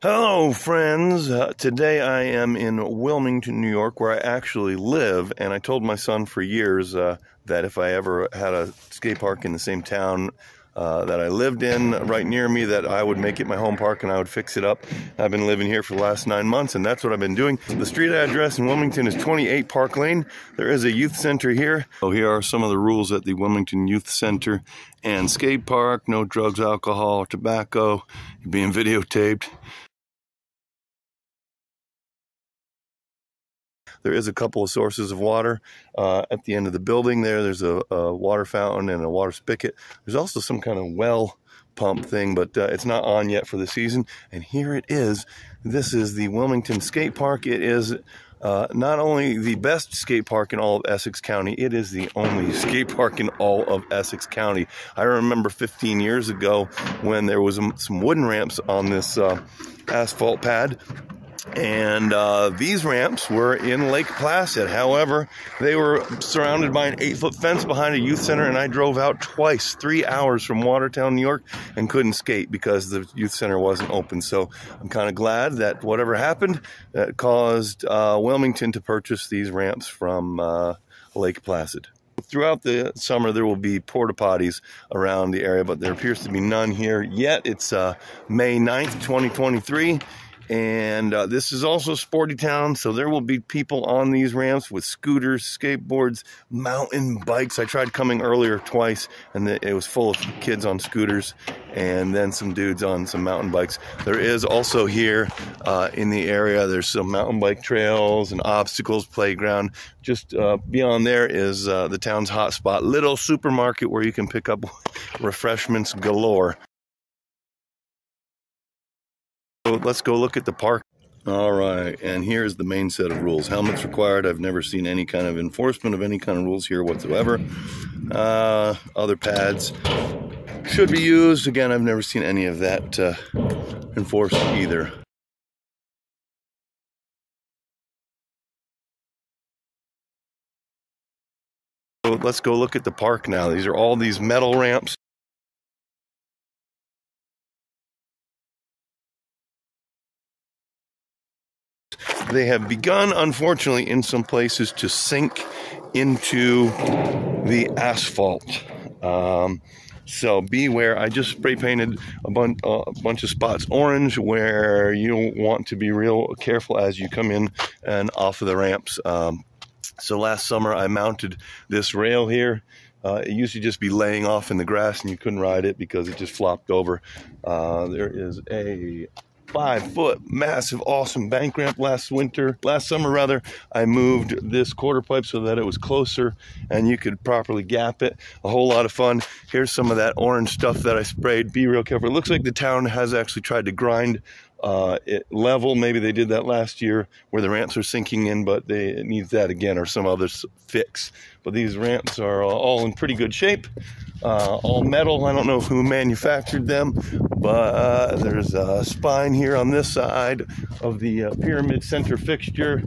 Hello, friends. Today I am in Wilmington, New York, where I actually live, and I told my son for years that if I ever had a skate park in the same town that I lived in right near me, that I would make it my home park and I would fix it up. I've been living here for the last 9 months, and that's what I've been doing. The street address in Wilmington is 28 Park Lane. There is a youth center here. So here are some of the rules at the Wilmington Youth Center and skate park. No drugs, alcohol, tobacco. You're being videotaped. There is a couple of sources of water at the end of the building there. There's a water fountain and a water spigot. There's also some kind of well pump thing, but it's not on yet for the season. And here it is. This is the Wilmington Skate Park. It is not only the best skate park in all of Essex County, it is the only skate park in all of Essex County. I remember 15 years ago when there was some wooden ramps on this asphalt pad. And these ramps were in Lake Placid. However, they were surrounded by an 8-foot fence behind a youth center, and I drove out twice, 3 hours from Watertown, New York, and couldn't skate because the youth center wasn't open. So I'm kind of glad that whatever happened, that caused Wilmington to purchase these ramps from Lake Placid. Throughout the summer, there will be porta potties around the area, but there appears to be none here yet. It's May 9th, 2023. And this is also Sporty Town, so there will be people on these ramps with scooters, skateboards, mountain bikes. I tried coming earlier twice, and it was full of kids on scooters, and then some dudes on some mountain bikes. There is also here in the area, there's some mountain bike trails and obstacles, playground. Just beyond there is the town's hotspot, little supermarket where you can pick up refreshments galore. So let's go look at the park. All right, and here's the main set of rules. Helmets required. I've never seen any kind of enforcement of any kind of rules here whatsoever. Other pads should be used. Again, I've never seen any of that enforced either. So let's go look at the park now. These are all these metal ramps. They have begun, unfortunately, in some places to sink into the asphalt. So beware. I just spray painted a bunch of spots orange where you want to be real careful as you come in and off of the ramps. So last summer I mounted this rail here. It used to just be laying off in the grass and you couldn't ride it because it just flopped over. There is a 5-foot massive awesome bank ramp last summer I moved this quarter pipe so that it was closer and you could properly gap it. A whole lot of fun. Here's some of that orange stuff that I sprayed. Be real careful. It looks like the town has actually tried to grind it level. Maybe they did that last year where the ramps are sinking in, but it needs that again or some other fix. But these ramps are all in pretty good shape. All metal. I don't know who manufactured them, but there's a spine here on this side of the pyramid center fixture.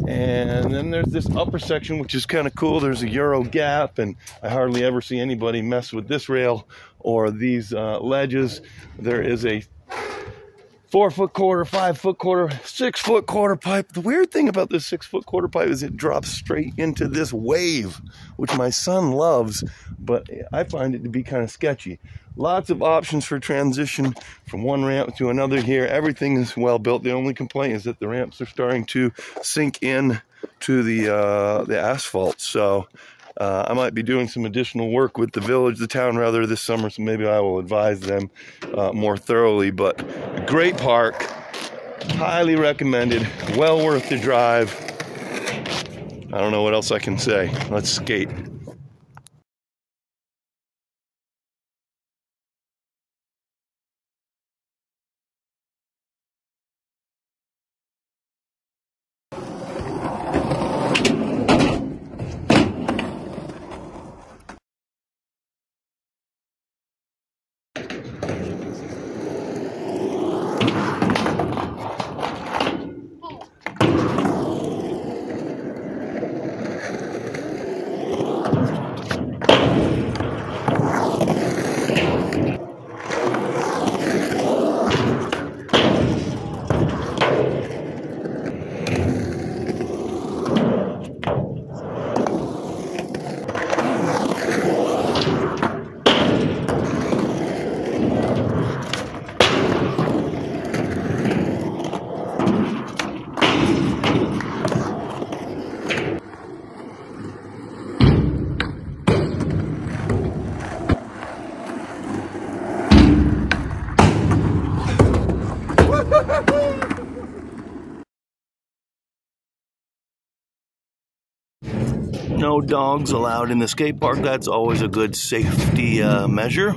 And then there's this upper section, which is kind of cool. There's a Euro gap, and I hardly ever see anybody mess with this rail or these ledges. There is a 4-foot quarter, 5-foot quarter, 6-foot quarter pipe. The weird thing about this 6-foot quarter pipe is it drops straight into this wave, which my son loves, but I find it to be kind of sketchy. Lots of options for transition from one ramp to another here. Everything is well built. The only complaint is that the ramps are starting to sink in to the asphalt. So I might be doing some additional work with the town rather this summer, so maybe I will advise them more thoroughly. But a great park, highly recommended, well worth the drive. I don't know what else I can say. Let's skate. no dogs allowed in the skate park. That's always a good safety measure.